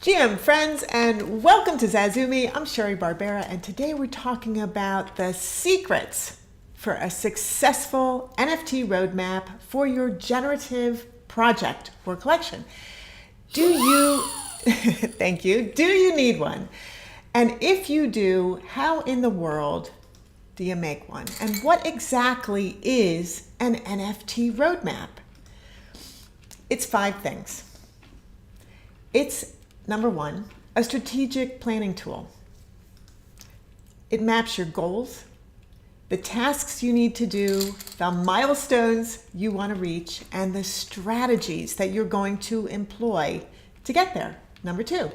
GM friends, and welcome to zazoome. I'm Sheri Barbera, and today we're talking about the secrets for a successful NFT roadmap for your generative project or collection. Do you, thank you, do you need one? And if you do, how in the world do you make one? And what exactly is an NFT roadmap? It's 5 things. It's number 1, a strategic planning tool. It maps your goals, the tasks you need to do, the milestones you want to reach, and the strategies that you're going to employ to get there. Number 2,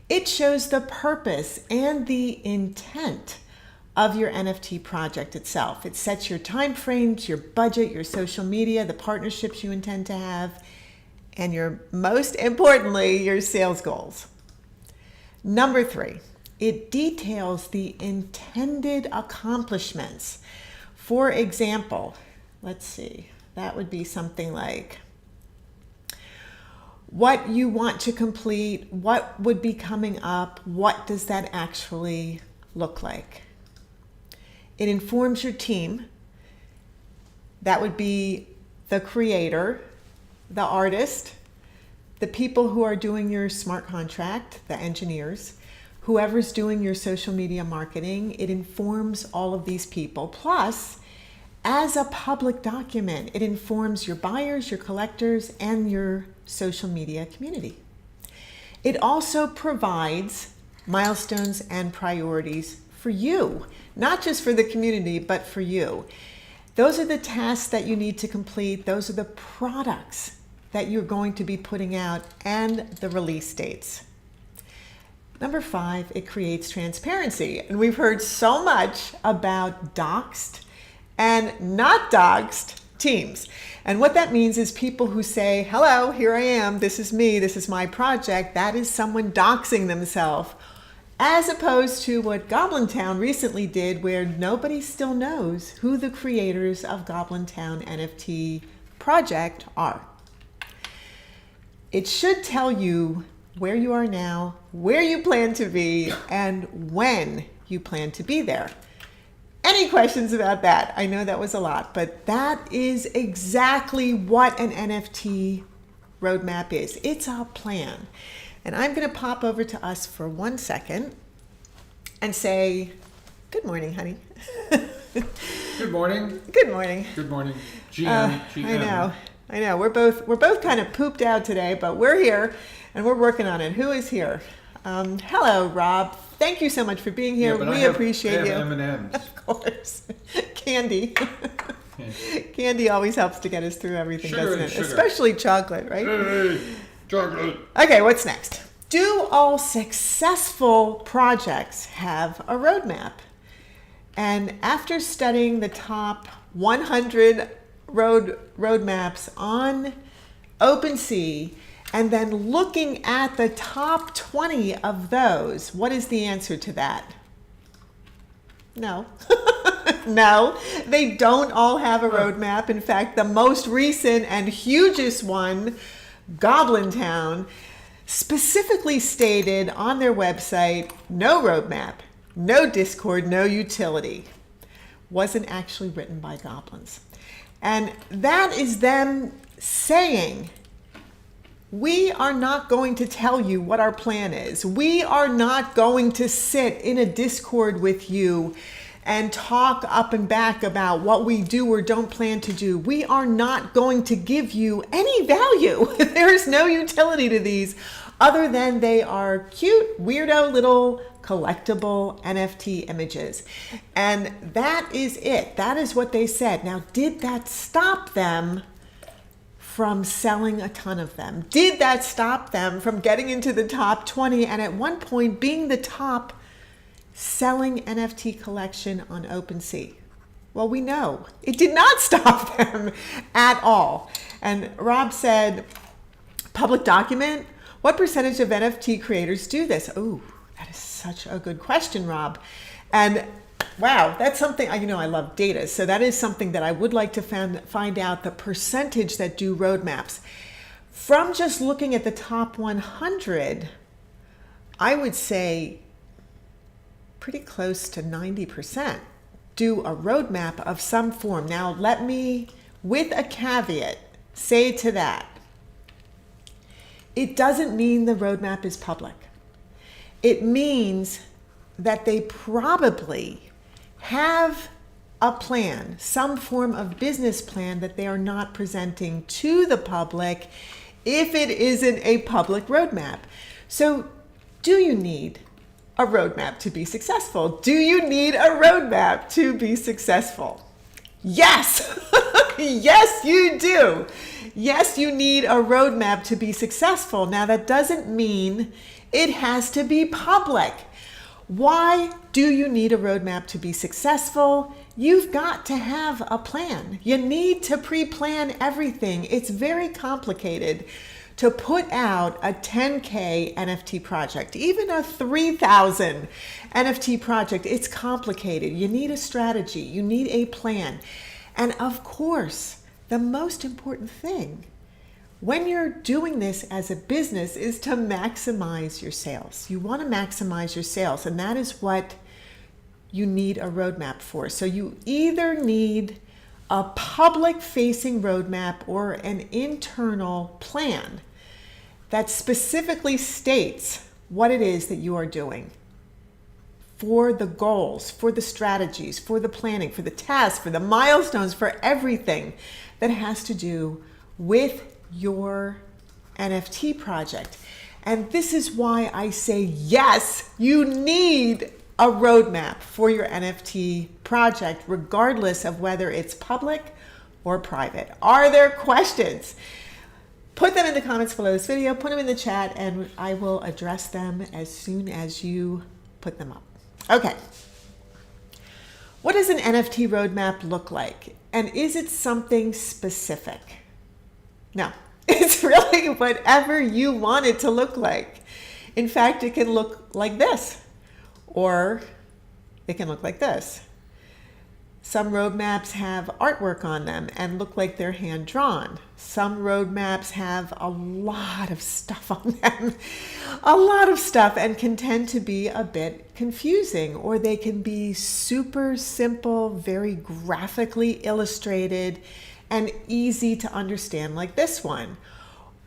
it shows the purpose and the intent of your NFT project itself. It sets your time frames, your budget, your social media, the partnerships you intend to have, and most importantly, your sales goals. Number 3, it details the intended accomplishments. For example, let's see, that would be something like what you want to complete, what would be coming up, what does that actually look like? It informs your team. That would be the creator, the artist, the people who are doing your smart contract, the engineers, whoever's doing your social media marketing. It informs all of these people. Plus, as a public document, it informs your buyers, your collectors, and your social media community. It also provides milestones and priorities for you, not just for the community, but for you. Those are the tasks that you need to complete. Those are the products that you're going to be putting out and the release dates. Number 5, it creates transparency. And we've heard so much about doxed and not doxed teams. And what that means is people who say, hello, here I am, this is me, this is my project. That is someone doxing themselves, as opposed to what Goblin Town recently did, where nobody still knows who the creators of Goblin Town NFT project are. It should tell you where you are now, where you plan to be, and when you plan to be there. Any questions about that? I know that was a lot, but that is exactly what an NFT roadmap is. It's a plan. And I'm going to pop over to us for 1 second and say, good morning, honey. Good morning. Good morning. Good morning. GM. I know. We're both kind of pooped out today, but we're here and we're working on it. Who is here? Hello, Rob. Thank you so much for being here. We appreciate you. M&Ms. Of course. Candy. Candy always helps to get us through everything, doesn't it? Sugar. Especially chocolate, right? Hey, chocolate. Okay, what's next? Do all successful projects have a roadmap? And after studying the top 100 roadmaps on OpenSea, and then looking at the top 20 of those, what is the answer to that? No. No, they don't all have a roadmap. In fact, the most recent and hugest one, Goblin Town, specifically stated on their website, no roadmap, no Discord, no utility. Wasn't actually written by goblins. And that is them saying, we are not going to tell you what our plan is. We are not going to sit in a Discord with you and talk up and back about what we do or don't plan to do. We are not going to give you any value. There is no utility to these other than they are cute, weirdo little collectible NFT images. And that is it. That is what they said. Now, did that stop them from selling a ton of them? Did that stop them from getting into the top 20 and at one point being the top selling NFT collection on OpenSea? Well, we know it did not stop them at all. And Rob said, public document, what percentage of NFT creators do this? Oh, that is such a good question, Rob. And wow, that's something, I love data. So that is something that I would like to find out, the percentage that do roadmaps. From just looking at the top 100 I would say pretty close to 90% do a roadmap of some form. Now, let me, with a caveat, say to that, it doesn't mean the roadmap is public. It means that they probably have a plan, some form of business plan that they are not presenting to the public if it isn't a public roadmap. So, do you need a roadmap to be successful? Do you need a roadmap to be successful? Yes! Yes, you do. Yes, you need a roadmap to be successful. Now, that doesn't mean it has to be public. Why do you need a roadmap to be successful? You've got to have a plan. You need to pre-plan everything. It's very complicated to put out a 10K NFT project, even a 3,000 NFT project. It's complicated. You need a strategy. You need a plan. And of course, the most important thing when you're doing this as a business is to maximize your sales. You want to maximize your sales, and that is what you need a roadmap for. So you either need a public-facing roadmap or an internal plan that specifically states what it is that you are doing for the goals, for the strategies, for the planning, for the tasks, for the milestones, for everything that has to do with your NFT project. And this is why I say, yes, you need a roadmap for your NFT project, regardless of whether it's public or private. Are there questions? Put them in the comments below this video, put them in the chat, and I will address them as soon as you put them up. Okay. What does an NFT roadmap look like? And is it something specific? No, it's really whatever you want it to look like. In fact, it can look like this, or it can look like this. Some roadmaps have artwork on them and look like they're hand-drawn. Some roadmaps have a lot of stuff on them, a lot of stuff, and can tend to be a bit confusing, or they can be super simple, very graphically illustrated, and easy to understand like this one.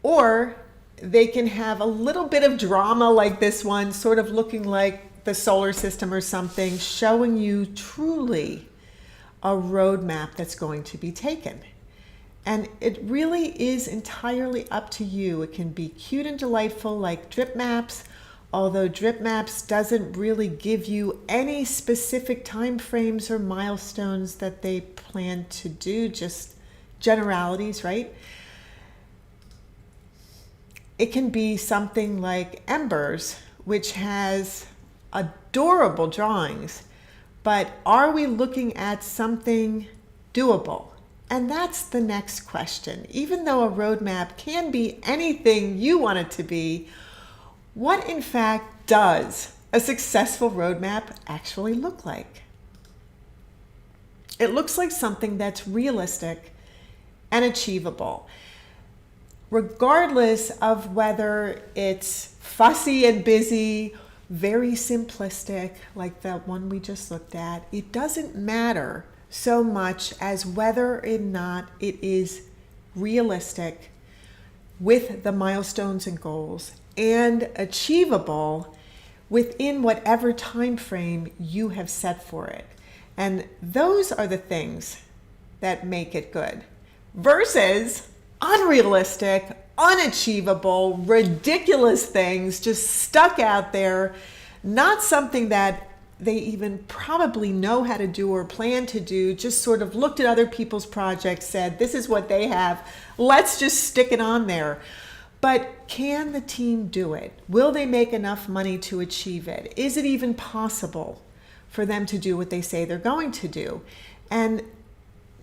Or they can have a little bit of drama like this one, sort of looking like the solar system or something, showing you truly a roadmap that's going to be taken. And it really is entirely up to you. It can be cute and delightful like drip maps, although drip maps doesn't really give you any specific time frames or milestones that they plan to do, just generalities, right? It can be something like Embers, which has adorable drawings, but are we looking at something doable? And that's the next question. Even though a roadmap can be anything you want it to be, what in fact does a successful roadmap actually look like? It looks like something that's realistic and achievable, regardless of whether it's fussy and busy, very simplistic, like the one we just looked at. It doesn't matter so much as whether or not it is realistic with the milestones and goals and achievable within whatever time frame you have set for it. And those are the things that make it good versus unrealistic, unachievable, ridiculous things just stuck out there, not something that they even probably know how to do or plan to do, just sort of looked at other people's projects, said, this is what they have, let's just stick it on there. But can the team do it? Will they make enough money to achieve it? Is it even possible for them to do what they say they're going to do? And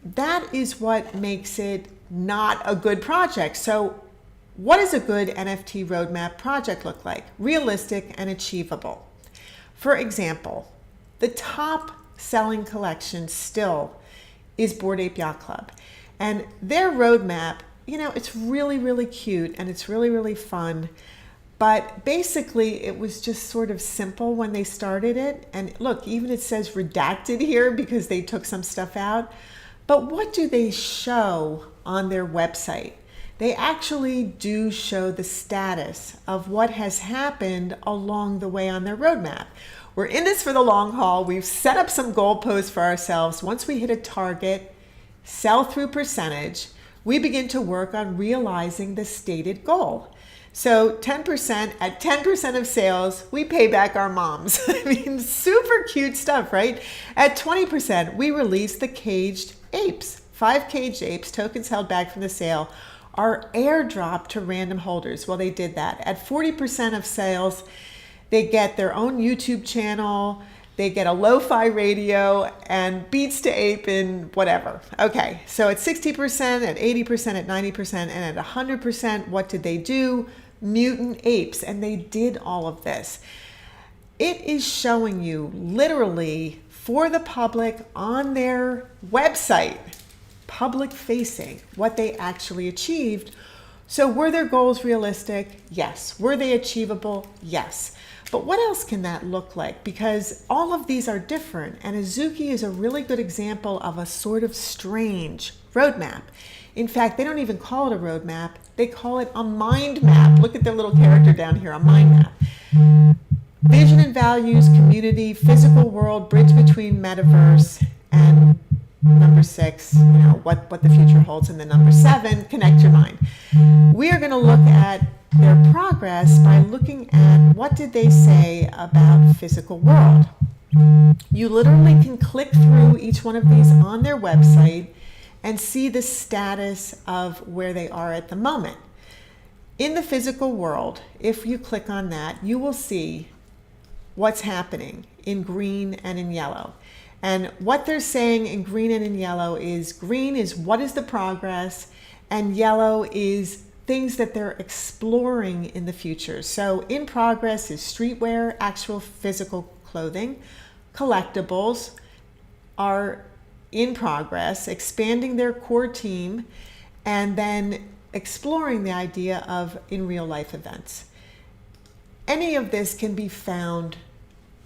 that is what makes it not a good project. So what does a good NFT roadmap project look like? Realistic and achievable. For example, the top selling collection still is Bored Ape Yacht Club. And their roadmap, you know, it's really, really cute and it's really, really fun. But basically, it was just sort of simple when they started it. And look, even it says redacted here because they took some stuff out. But what do they show on their website? They actually do show the status of what has happened along the way on their roadmap. We're in this for the long haul. We've set up some goalposts for ourselves. Once we hit a target sell-through percentage, we begin to work on realizing the stated goal. So 10%, at 10% of sales, we pay back our moms. I mean, super cute stuff, right? At 20%, we release the caged apes. 5 caged apes, tokens held back from the sale, are airdropped to random holders. Well, they did that. At 40% of sales, they get their own YouTube channel, they get a lo-fi radio, and beats to ape in whatever. Okay, so at 60%, at 80%, at 90%, and at 100%, what did they do? Mutant apes, and they did all of this. It is showing you literally for the public on their website, public facing, what they actually achieved. So were their goals realistic? Yes. Were they achievable? Yes. But what else can that look like? Because all of these are different, and Azuki is a really good example of a sort of strange roadmap. In fact, they don't even call it a roadmap. They call it a mind map. Look at their little character down here, a mind map. Vision and values, community, physical world, bridge between metaverse, and number 6, what the future holds. And then number 7, connect your mind. We are going to look at their progress by looking at what did they say about physical world. You literally can click through each one of these on their website and see the status of where they are at the moment. In the physical world, if you click on that, you will see what's happening in green and in yellow. And what they're saying in green and in yellow is green is what is the progress, and yellow is things that they're exploring in the future. So in progress is streetwear, actual physical clothing. Collectibles are in progress, expanding their core team, and then exploring the idea of in real life events. Any of this can be found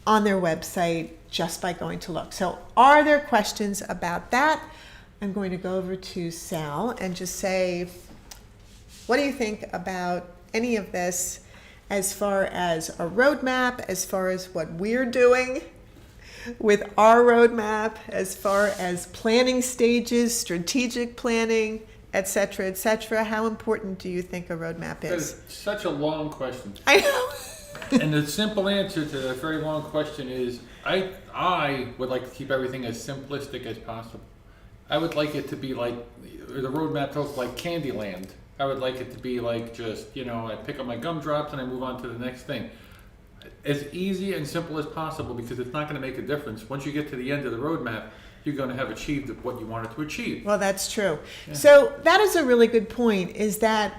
on their website just by going to look. So are there questions about that? I'm going to go over to Sal and just say, what do you think about any of this as far as a roadmap, as far as what we're doing with our roadmap, as far as planning stages, strategic planning, et cetera, et cetera? How important do you think a roadmap is? That's such a long question. I know. And the simple answer to that very long question is I would like to keep everything as simplistic as possible. I would like it to be like the roadmap to look like Candyland. I would like it to be like just, I pick up my gumdrops and I move on to the next thing. As easy and simple as possible, because it's not going to make a difference. Once you get to the end of the roadmap, you're going to have achieved what you wanted to achieve. Well, that's true. Yeah. So that is a really good point, is that,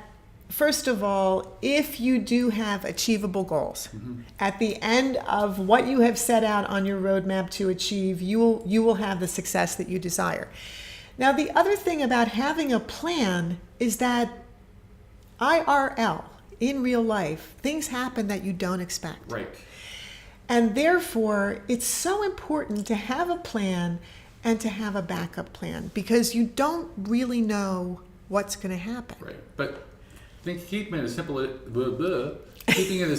first of all, if you do have achievable goals, at the end of what you have set out on your roadmap to achieve, you will have the success that you desire. Now, the other thing about having a plan is that IRL, in real life, things happen that you don't expect. Right. And therefore, it's so important to have a plan and to have a backup plan, because you don't really know what's going to happen. Right. But keeping it as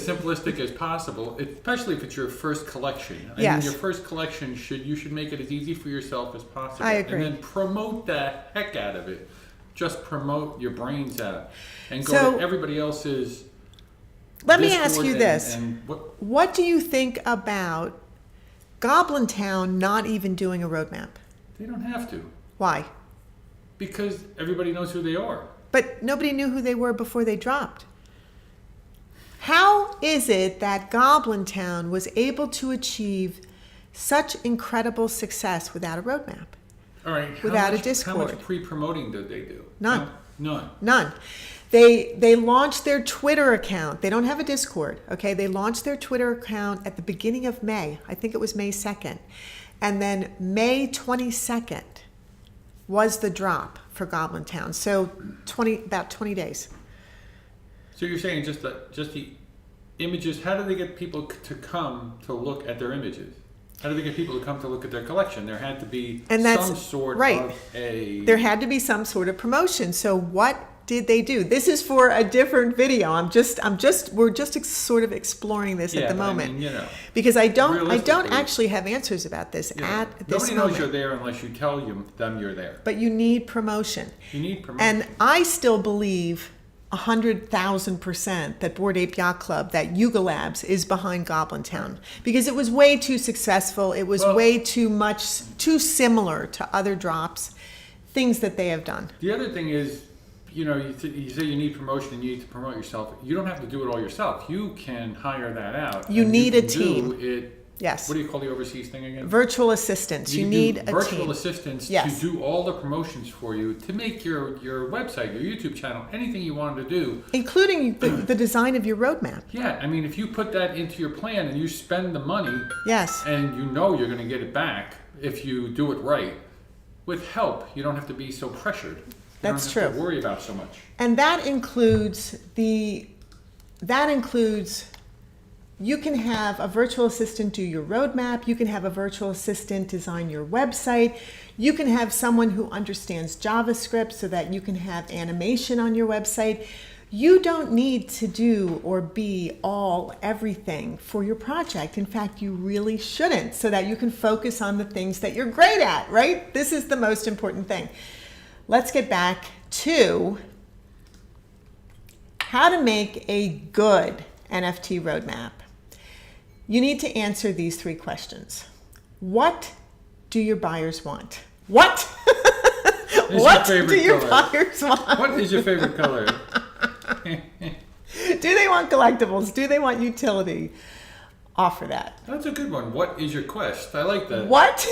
simplistic as possible, especially if it's your first collection. I Yes. mean, your first collection you should make it as easy for yourself as possible. I agree. And then promote the heck out of it. Just promote your brains out and go So, to everybody else's. Let me Discord ask you and- this. and What do you think about Goblin Town not even doing a roadmap? They don't have to, Why? because everybody knows who they are. But nobody knew who they were before they dropped. How is it that Goblin Town was able to achieve such incredible success without a roadmap? All right. Without a How Discord. much pre-promoting did they do? None. No? None. None. They launched their Twitter account. They don't have a Discord, okay? They launched their Twitter account at the beginning of May. I think it was May 2nd. And then May 22nd was the drop for Goblin Town. So about 20 days. So you're saying just the images, how do they get people to come to look at their images? How do they get people to come to look at their collection? There had to be some sort of a... There had to be some sort of promotion. So what did they do? This is for a different video. We're just sort of exploring this at the moment. I mean, you know, because I don't actually have answers about this at this moment. Nobody knows you're there unless you tell them you're there. But you need promotion. You need promotion. And I still believe 100,000% that Bored Ape Yacht Club, that Yuga Labs is behind Goblin Town, because it was way too successful. It was way too similar to other drops, things that they have done. The other thing is, you know, you say you need promotion and you need to promote yourself. You don't have to do it all yourself. You can hire that out. You need a team. Do it. Yes. What do you call the overseas thing again? Virtual assistants. You need a team. Virtual assistants to do all the promotions for you, to make your website, your YouTube channel, anything you wanted to do. Including the design of your roadmap. Yeah, I mean, if you put that into your plan and you spend the money, yes, and you know you're going to get it back if you do it right, with help, you don't have to be so pressured. That's true. You don't have to worry about so much. And that includes you can have a virtual assistant do your roadmap. You can have a virtual assistant design your website. You can have someone who understands JavaScript so that you can have animation on your website. You don't need to do or be everything for your project. In fact, you really shouldn't, so that you can focus on the things that you're great at, right? This is the most important thing. Let's get back to how to make a good NFT roadmap. You need to answer these 3 questions. What do your buyers want? What? What do your buyers want? What is your favorite color? Do they want collectibles? Do they want utility? Offer that. That's a good one. What is your quest? I like that. What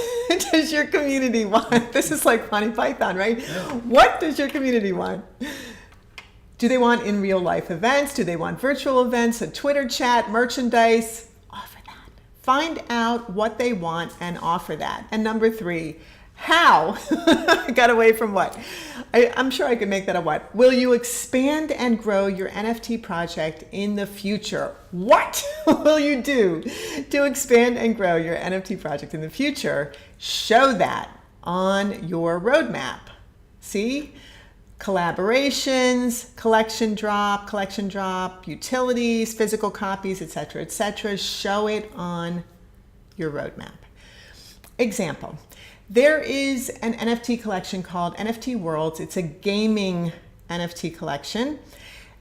does your community want? This is like Monty Python, right? Yeah. What does your community want? Do they want in real life events? Do they want virtual events, a Twitter chat, merchandise? Offer that. Find out what they want and offer that. And number 3, how? I got away from what? I'm sure I could make that a what. Will you expand and grow your NFT project in the future? What will you do to expand and grow your NFT project in the future? Show that on your roadmap. See? Collaborations, collection drop, utilities, physical copies, etc., etc. Show it on your roadmap. Example. There is an NFT collection called NFT Worlds. It's a gaming NFT collection.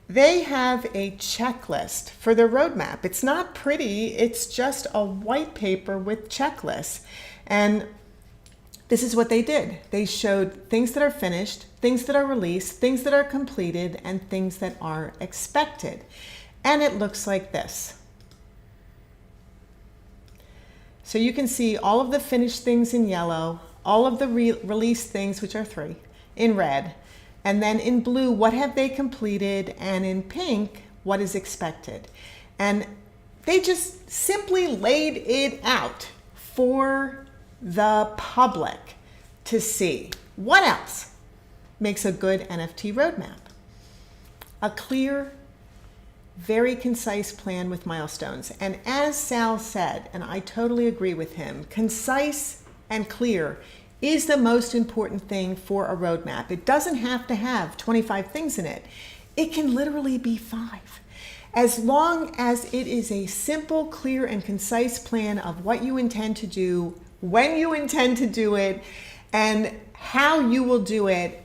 They have a checklist for their roadmap. It's not pretty. It's just a white paper with checklists. And this is what they did. They showed things that are finished, things that are released, things that are completed, and things that are expected. And it looks like this. So you can see all of the finished things in yellow, all of the released things, which are 3, in red, and then in blue, what have they completed, and in pink, what is expected. And they just simply laid it out for the public to see. What else makes a good NFT roadmap? A clear, very concise plan with milestones. And as Sal said, and I totally agree with him, concise and clear is the most important thing for a roadmap. It doesn't have to have 25 things in it. It can literally be 5. As long as it is a simple, clear, and concise plan of what you intend to do, when you intend to do it, and how you will do it,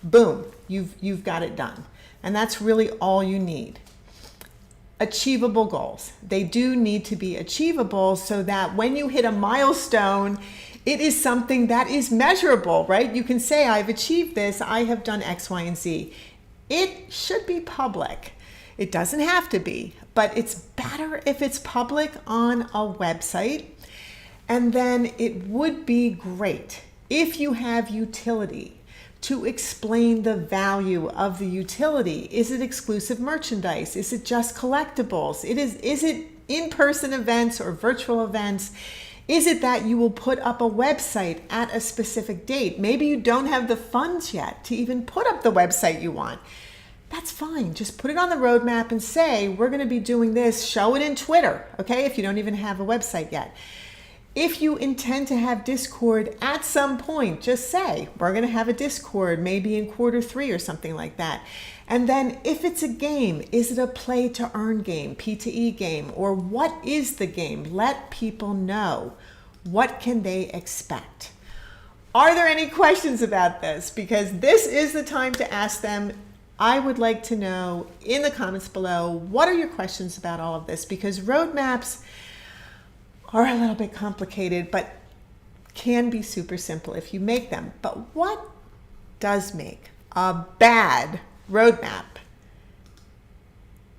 boom, you've got it done. And that's really all you need. Achievable goals. They do need to be achievable so that when you hit a milestone, it is something that is measurable, right? You can say, I've achieved this, I have done X, Y, and Z. It should be public. It doesn't have to be, but it's better if it's public on a website. And then it would be great if you have utility to explain the value of the utility. Is it exclusive merchandise? Is it just collectibles? Is it in-person events or virtual events? Is it that you will put up a website at a specific date? Maybe you don't have the funds yet to even put up the website you want. that's fine. Just put it on the roadmap and say, we're going to be doing this. Show it in Twitter, okay, if you don't even have a website yet. If you intend to have Discord at some point, just say, we're going to have a Discord, maybe in Q3 or something like that. And then if it's a game, is it a play to earn game, P2E game, or what is the game? Let people know. What can they expect? Are there any questions about this? Because this is the time to ask them. I would like to know in the comments below, what are your questions about all of this? Because roadmaps are a little bit complicated, but can be super simple if you make them. But what does make a bad roadmap?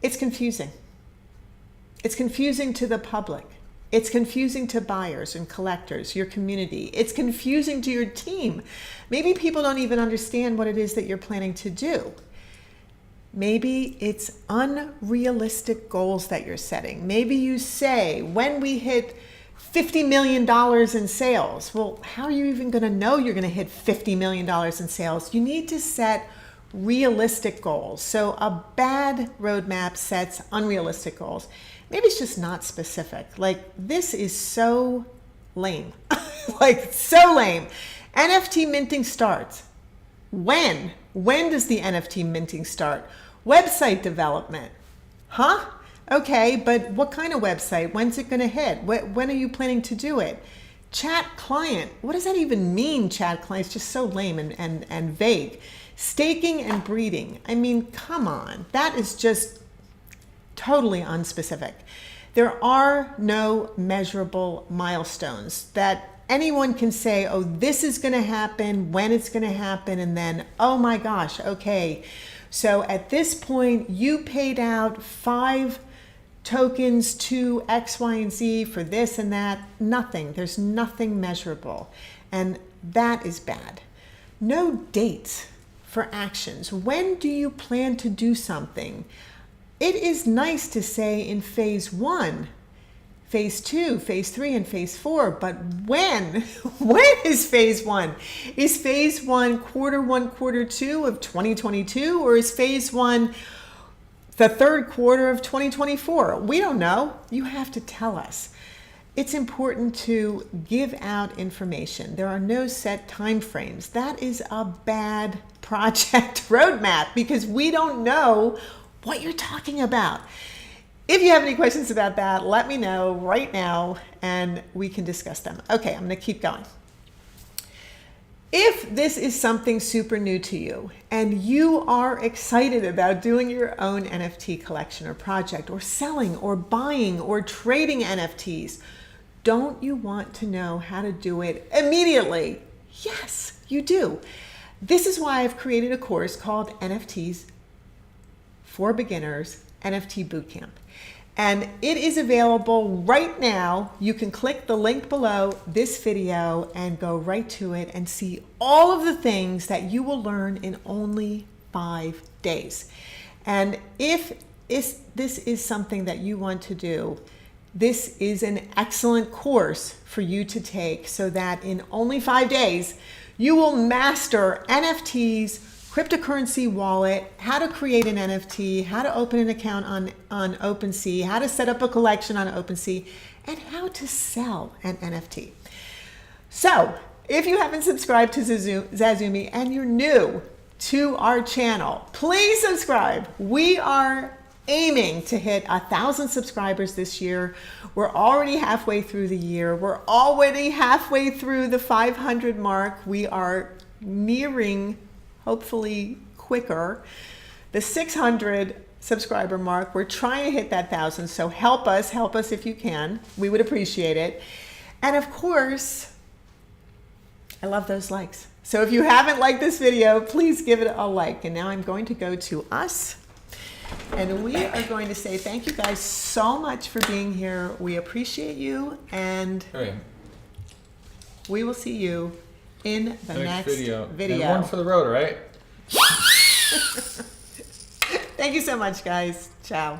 It's confusing. It's confusing to the public. It's confusing to buyers and collectors, your community. It's confusing to your team. Maybe people don't even understand what it is that you're planning to do. Maybe it's unrealistic goals that you're setting. Maybe you say, when we hit $50 million in sales. Well, how are you even going to know you're going to hit $50 million in sales? You need to set realistic goals. So a bad roadmap sets unrealistic goals. Maybe it's just not specific. Like, this is so lame. Like, so lame. NFT minting starts. When? When does the NFT minting start? Website development. Huh? Okay, but what kind of website? When's it going to hit? When are you planning to do it? Chat client. What does that even mean, chat client? It's just so lame and vague. Staking and breeding. I mean, come on. That is just totally unspecific. There are no measurable milestones that anyone can say, oh, this is going to happen, when it's going to happen, and then, oh my gosh, okay. So at this point, you paid out 5 tokens to X, Y, and Z for this and that. Nothing. There's nothing measurable. And that is bad. No dates for actions. When do you plan to do something? It is nice to say in phase 1, phase 2, phase 3, and phase 4, but when? When is phase 1? Is phase 1 Q1, Q2 of 2022, or is phase 1 the third quarter of 2024? We don't know. You have to tell us. It's important to give out information. There are no set time frames. That is a bad project roadmap because we don't know what you're talking about. If you have any questions about that, let me know right now and we can discuss them. Okay, I'm going to keep going. If this is something super new to you and you are excited about doing your own NFT collection or project, or selling or buying or trading NFTs, don't you want to know how to do it immediately? Yes, you do. This is why I've created a course called NFTs for Beginners, NFT Bootcamp. And it is available right now. You can click the link below this video and go right to it and see all of the things that you will learn in only 5 days. And if this is something that you want to do, this is an excellent course for you to take so that in only 5 days, you will master NFTs, cryptocurrency wallet, how to create an NFT, how to open an account on OpenSea, how to set up a collection on OpenSea, and how to sell an NFT. So if you haven't subscribed to zazoome and you're new to our channel, please subscribe. We are aiming to hit 1,000 subscribers this year. We're already halfway through the year. We're already halfway through the 500 mark. We are nearing, hopefully quicker, the 600 subscriber mark. We're trying to hit that 1,000, so help us if you can. We would appreciate it. And of course, I love those likes. So if you haven't liked this video, please give it a like. And now I'm going to go to us, and we are going to say thank you guys so much for being here. We appreciate you, and we will see you in the next video. And one for the road, right? Thank you so much, guys. Ciao.